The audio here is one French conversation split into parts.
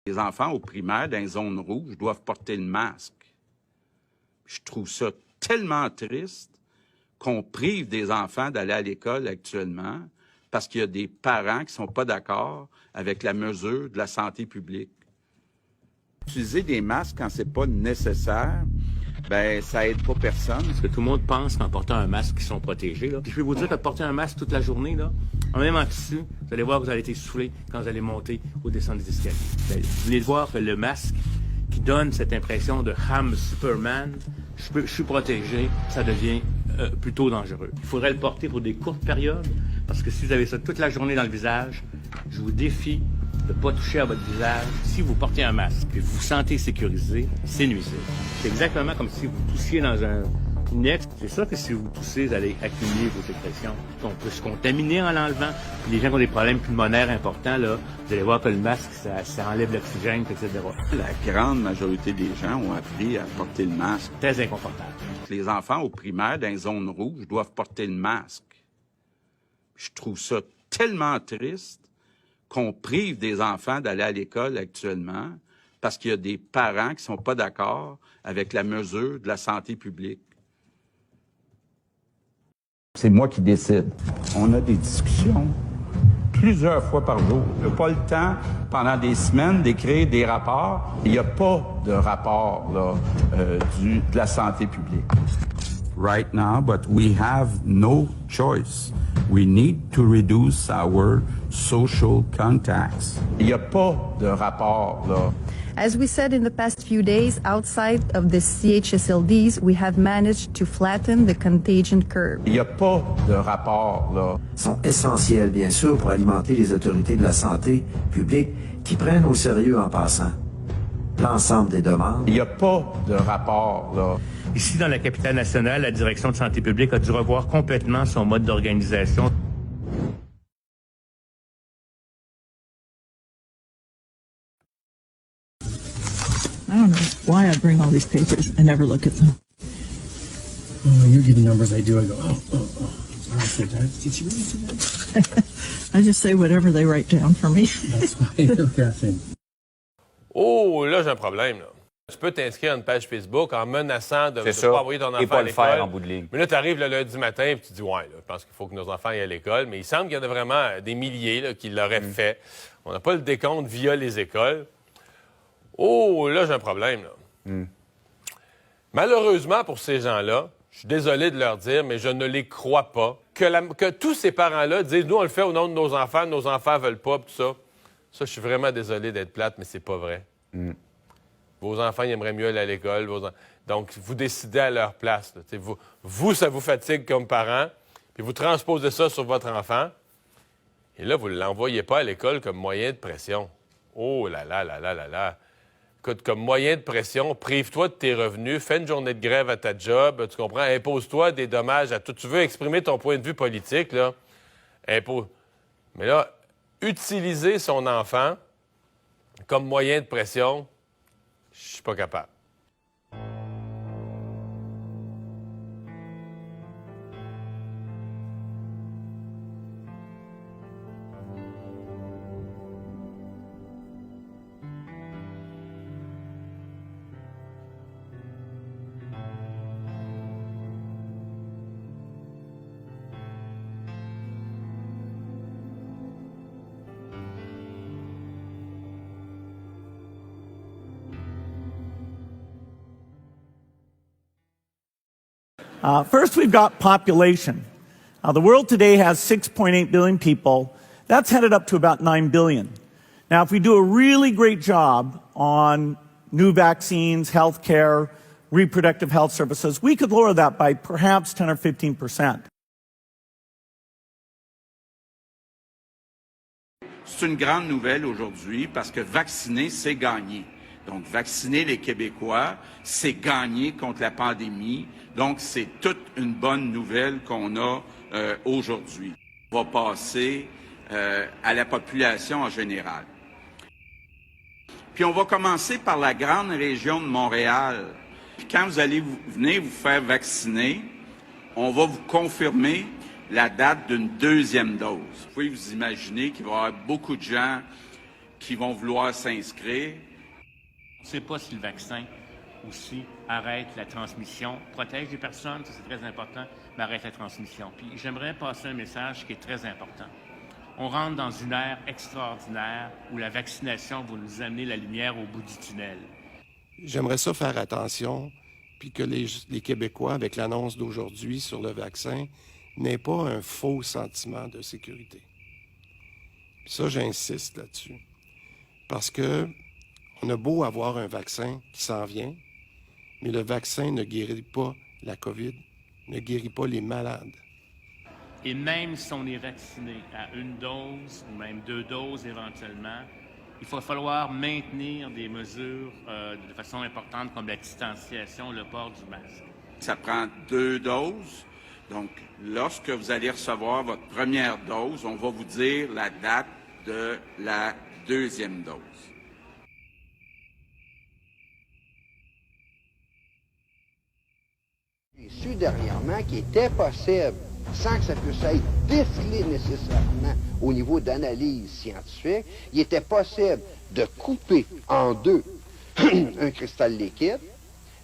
Les enfants au primaire, dans les zones rouges, doivent porter le masque. Je trouve ça tellement triste qu'on prive des enfants d'aller à l'école actuellement parce qu'il y a des parents qui ne sont pas d'accord avec la mesure de la santé publique. Utiliser des masques quand c'est pas nécessaire, ben ça aide pas personne. Parce que tout le monde pense qu'en portant un masque, ils sont protégés. Là. Puis je vais vous dire que porter un masque toute la journée, là, même en tissu, vous allez voir que vous allez être essoufflé quand vous allez monter ou descendre des escaliers. Vous allez voir que le masque qui donne cette impression de Ham Superman, je suis protégé, ça devient plutôt dangereux. Il faudrait le porter pour des courtes périodes, parce que si vous avez ça toute la journée dans le visage, je vous défie de ne pas toucher à votre visage. Si vous portez un masque et vous vous sentez sécurisé, c'est nuisible. C'est exactement comme si vous toussiez dans une ex. C'est ça que si vous toussez, vous allez accumuler vos sécrétions. On peut se contaminer en l'enlevant. Puis les gens qui ont des problèmes pulmonaires importants, là, vous allez voir que le masque, ça enlève l'oxygène, etc. La grande majorité des gens ont appris à porter le masque. Très inconfortable. Les enfants au primaire, dans les zones rouges, doivent porter le masque. Je trouve ça tellement triste qu'on prive des enfants d'aller à l'école actuellement parce qu'il y a des parents qui ne sont pas d'accord avec la mesure de la santé publique. C'est moi qui décide. On a des discussions plusieurs fois par jour. Il n'y a pas le temps, pendant des semaines, d'écrire des rapports. Il n'y a pas de rapport là, de la santé publique. Right now, but we have no choice. We need to reduce our social contacts. Il n'y a pas de rapport là. As we said in the past few days, outside of the CHSLDs, we have managed to flatten the contagion curve. Il n'y a pas de rapport là. Sont essentiels, bien sûr, pour alimenter les autorités de la santé publique qui prennent au sérieux en passant l'ensemble des demandes. Il n'y a pas de rapport là. Ici, dans la capitale nationale, la direction de santé publique a dû revoir complètement son mode d'organisation. I don't know why I bring all these papers. I never look at them. Oh, you give numbers, I do. I go, oh. Did you really do that? I just say whatever they write down for me. That's why, Catherine. Oh, là, j'ai un problème, là. Tu peux t'inscrire à une page Facebook en menaçant de ne pas envoyer ton enfant et pas à le l'école. faire en bout de ligne. Mais là, tu arrives le lundi matin et tu dis, ouais, là, je pense qu'il faut que nos enfants aillent à l'école. Mais il semble qu'il y en a vraiment des milliers là, qui l'auraient fait. On n'a pas le décompte via les écoles. Oh, là, j'ai un problème, là. Malheureusement, pour ces gens-là, je suis désolé de leur dire, mais je ne les crois pas, que tous ces parents-là disent, nous, on le fait au nom de nos enfants veulent pas, tout ça. Ça, je suis vraiment désolé d'être plate, mais c'est pas vrai. Vos enfants, ils aimeraient mieux aller à l'école. Donc, vous décidez à leur place. Vous, ça vous fatigue comme parents, puis vous transposez ça sur votre enfant. Et là, vous ne l'envoyez pas à l'école comme moyen de pression. Oh là là là là là là. Écoute, comme moyen de pression, prive-toi de tes revenus, fais une journée de grève à ta job, tu comprends? Impose-toi des dommages à tout. Tu veux exprimer ton point de vue politique, là? Mais là, utiliser son enfant comme moyen de pression, je suis pas capable. First, we've got population. The world today has 6.8 billion people. That's headed up to about 9 billion. Now, if we do a really great job on new vaccines, healthcare, reproductive health services, we could lower that by perhaps 10 or 15%. C'est une grande nouvelle aujourd'hui parce que vacciner, c'est gagner. Donc, vacciner les Québécois, c'est gagner contre la pandémie. Donc, c'est toute une bonne nouvelle qu'on a aujourd'hui. On va passer à la population en général. Puis, on va commencer par la grande région de Montréal. Puis, quand vous allez venir vous faire vacciner, on va vous confirmer la date d'une deuxième dose. Vous pouvez vous imaginer qu'il va y avoir beaucoup de gens qui vont vouloir s'inscrire. On ne sait pas si le vaccin aussi arrête la transmission, protège les personnes, ça c'est très important, mais arrête la transmission. Puis j'aimerais passer un message qui est très important. On rentre dans une ère extraordinaire où la vaccination va nous amener la lumière au bout du tunnel. J'aimerais ça faire attention, puis que les Québécois, avec l'annonce d'aujourd'hui sur le vaccin, n'aient pas un faux sentiment de sécurité. Puis ça, j'insiste là-dessus. Parce que on a beau avoir un vaccin qui s'en vient, mais le vaccin ne guérit pas la COVID, ne guérit pas les malades. Et même si on est vacciné à 1 dose ou même 2 doses éventuellement, il va falloir maintenir des mesures de façon importante comme la distanciation, le port du masque. Ça prend 2 doses. Donc, lorsque vous allez recevoir votre première dose, on va vous dire la date de la 2e dose. J'ai su dernièrement qu'il était possible, sans que ça puisse être décelé nécessairement au niveau d'analyse scientifique, il était possible de couper en 2 un cristal liquide,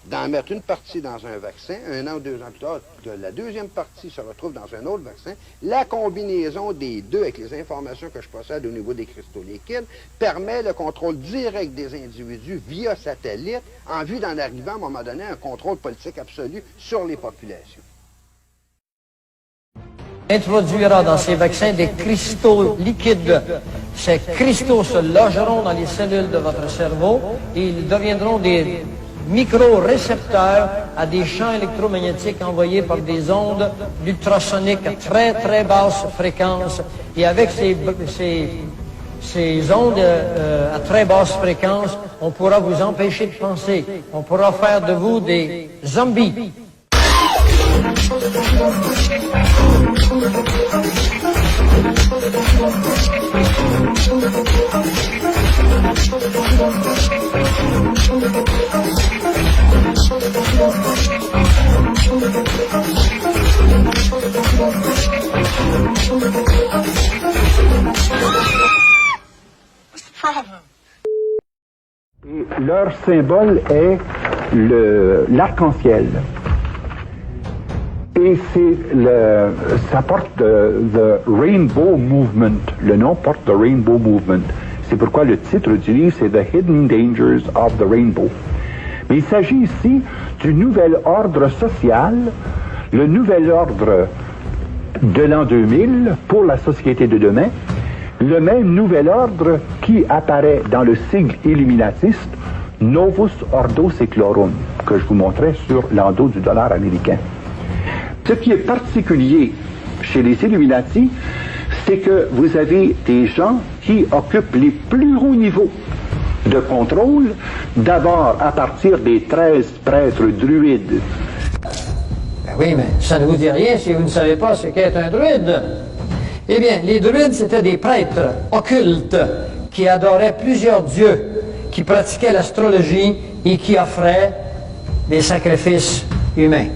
d'en mettre une partie dans un vaccin, 1 an ou 2 ans plus tard, que la 2e partie se retrouve dans un autre vaccin. La combinaison des 2 avec les informations que je possède au niveau des cristaux liquides permet le contrôle direct des individus via satellite en vue d'en arriver à un moment donné à un contrôle politique absolu sur les populations. Introduira dans ces vaccins des cristaux liquides. Ces cristaux se logeront dans les cellules de votre cerveau et ils deviendront des micro-récepteurs à des champs électromagnétiques envoyés par des ondes ultrasoniques à très très basse fréquence. Et avec ces ondes à très basse fréquence, on pourra vous empêcher de penser. On pourra faire de vous des zombies. Leur symbole est l'arc-en-ciel. Et ça porte the Rainbow Movement. Le nom porte The Rainbow Movement. C'est pourquoi le titre du livre, c'est The Hidden Dangers of the Rainbow. Mais il s'agit ici du nouvel ordre social, le nouvel ordre de l'an 2000 pour la société de demain, le même nouvel ordre qui apparaît dans le sigle illuminatiste Novus Ordo Seclorum, que je vous montrais sur l'endos du dollar américain. Ce qui est particulier chez les Illuminati, c'est que vous avez des gens qui occupent les plus hauts niveaux de contrôle, d'abord à partir des 13 prêtres druides. Ben oui, mais ça ne vous dit rien si vous ne savez pas ce qu'est un druide. Eh bien, les druides, c'était des prêtres occultes qui adoraient plusieurs dieux, qui pratiquaient l'astrologie et qui offraient des sacrifices humains.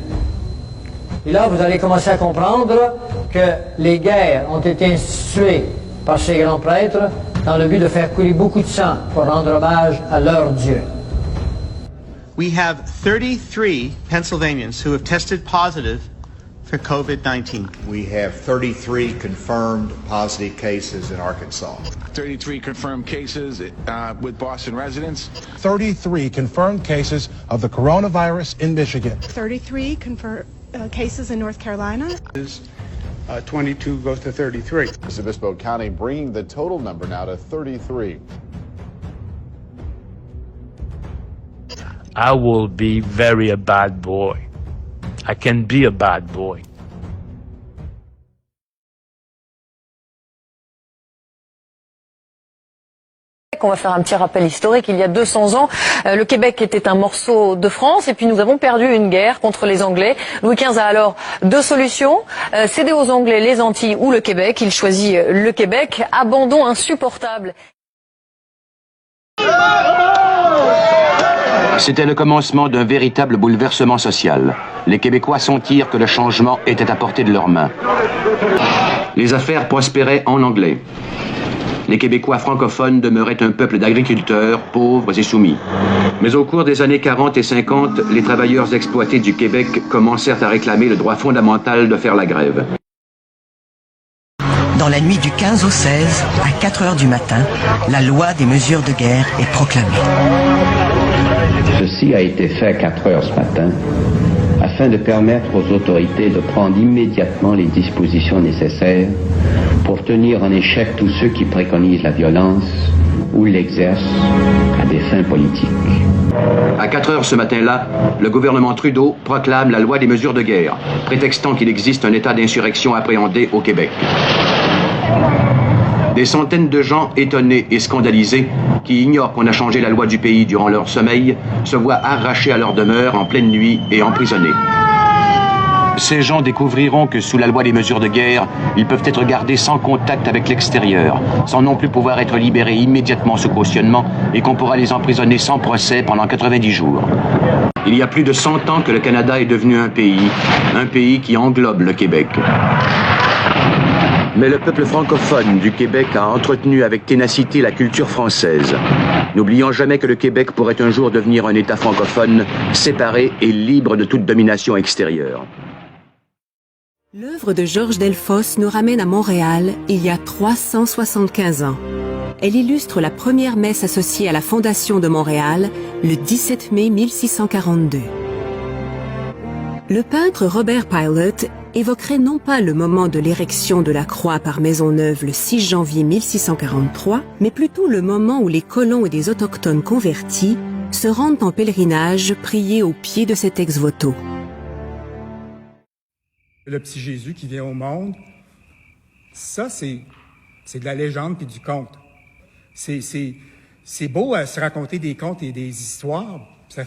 Et là, vous allez commencer à comprendre que les guerres ont été instituées par ces grands prêtres dans le but de faire couler beaucoup de sang pour rendre hommage à leur Dieu. We have 33 Pennsylvanians who have tested positive for COVID-19. We have 33 confirmed positive cases in Arkansas. 33 confirmed cases with Boston residents. 33 confirmed cases of the coronavirus in Michigan. 33 confirmed cases in North Carolina. 22 goes to 33. Obispo County bringing the total number now to 33. I will be a bad boy. I can be a bad boy. On va faire un petit rappel historique. Il y a 200 ans, le Québec était un morceau de France et puis nous avons perdu une guerre contre les Anglais. Louis XV a alors 2 solutions. Céder aux Anglais les Antilles ou le Québec. Il choisit le Québec. Abandon insupportable. C'était le commencement d'un véritable bouleversement social. Les Québécois sentirent que le changement était à portée de leurs mains. Les affaires prospéraient en anglais. les Québécois francophones demeuraient un peuple d'agriculteurs, pauvres et soumis. Mais au cours des années 40 et 50, les travailleurs exploités du Québec commencèrent à réclamer le droit fondamental de faire la grève. Dans la nuit du 15 au 16, à 4 heures du matin, la loi des mesures de guerre est proclamée. Ceci a été fait à 4 heures ce matin, afin de permettre aux autorités de prendre immédiatement les dispositions nécessaires pour tenir en échec tous ceux qui préconisent la violence ou l'exercent à des fins politiques. À 4 heures ce matin-là, le gouvernement Trudeau proclame la loi des mesures de guerre, prétextant qu'il existe un état d'insurrection appréhendé au Québec. Des centaines de gens étonnés et scandalisés, qui ignorent qu'on a changé la loi du pays durant leur sommeil, se voient arrachés à leur demeure en pleine nuit et emprisonnés. Ces gens découvriront que sous la loi des mesures de guerre, ils peuvent être gardés sans contact avec l'extérieur, sans non plus pouvoir être libérés immédiatement sous cautionnement et qu'on pourra les emprisonner sans procès pendant 90 jours. Il y a plus de 100 ans que le Canada est devenu un pays qui englobe le Québec. Mais le peuple francophone du Québec a entretenu avec ténacité la culture française, n'oubliant jamais que le Québec pourrait un jour devenir un État francophone, séparé et libre de toute domination extérieure. L'œuvre de Georges Delfosse nous ramène à Montréal il y a 375 ans. Elle illustre la première messe associée à la fondation de Montréal, le 17 mai 1642. Le peintre Robert Pilot évoquerait non pas le moment de l'érection de la croix par Maisonneuve le 6 janvier 1643, mais plutôt le moment où les colons et des autochtones convertis se rendent en pèlerinage prier au pied de cet ex-voto. Le petit Jésus qui vient au monde, ça, c'est de la légende puis du conte. C'est beau à se raconter des contes et des histoires, ça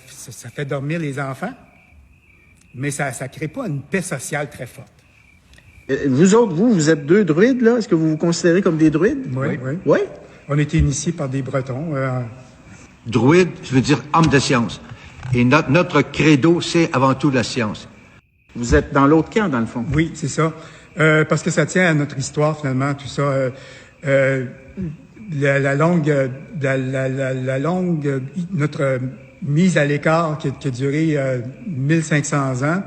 fait dormir les enfants, mais ça ne crée pas une paix sociale très forte. Vous autres, vous êtes deux druides, là? Est-ce que vous vous considérez comme des druides? Oui. Oui? On a été initiés par des Bretons. Druide, je veux dire homme de science. Et notre credo, c'est avant tout la science. Vous êtes dans l'autre camp, dans le fond. Oui, c'est ça. Parce que ça tient à notre histoire, finalement, tout ça. Notre mise à l'écart qui a duré 1500 ans,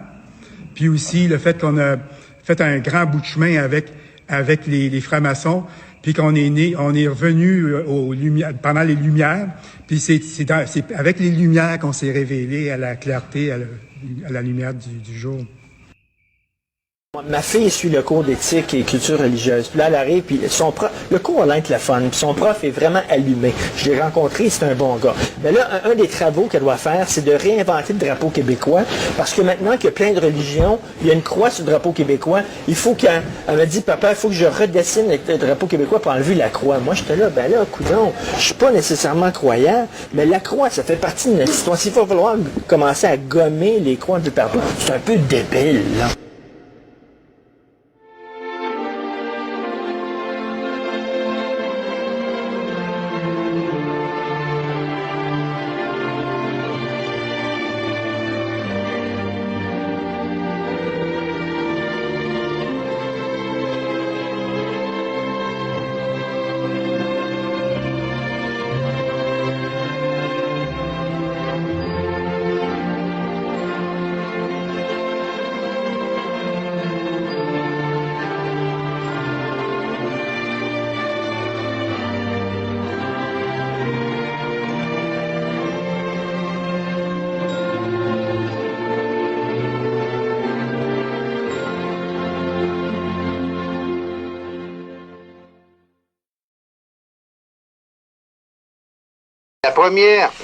puis aussi le fait qu'on a fait un grand bout de chemin avec les francs-maçons, puis qu'on est revenu pendant les Lumières, puis c'est avec les Lumières qu'on s'est révélé à la clarté, à la lumière du jour. Ma fille suit le cours d'éthique et culture religieuse. Puis là, elle arrive, puis le cours a l'air le fun, puis son prof est vraiment allumé. Je l'ai rencontré, c'est un bon gars. Mais là, un des travaux qu'elle doit faire, c'est de réinventer le drapeau québécois, parce que maintenant qu'il y a plein de religions, il y a une croix sur le drapeau québécois, il faut qu'elle m'a dit, papa, il faut que je redessine le drapeau québécois pour enlever la croix. Moi, j'étais là, coudonc, je suis pas nécessairement croyant, mais la croix, ça fait partie de notre histoire. S'il va falloir commencer à gommer les croix de partout, c'est un peu débile, là.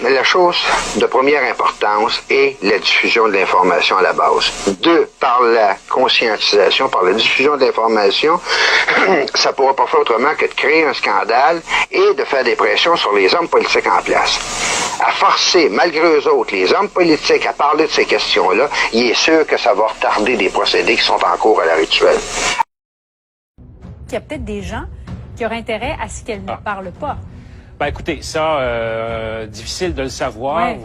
La chose de première importance est la diffusion de l'information à la base. 2, par la conscientisation, par la diffusion de l'information, ça ne pourra pas faire autrement que de créer un scandale et de faire des pressions sur les hommes politiques en place. À forcer, malgré eux autres, les hommes politiques à parler de ces questions-là, il est sûr que ça va retarder des procédés qui sont en cours à l'heure actuelle. Il y a peut-être des gens qui auraient intérêt à ce qu'elle ne parle pas. Ben écoutez, ça, difficile de le savoir. Ouais.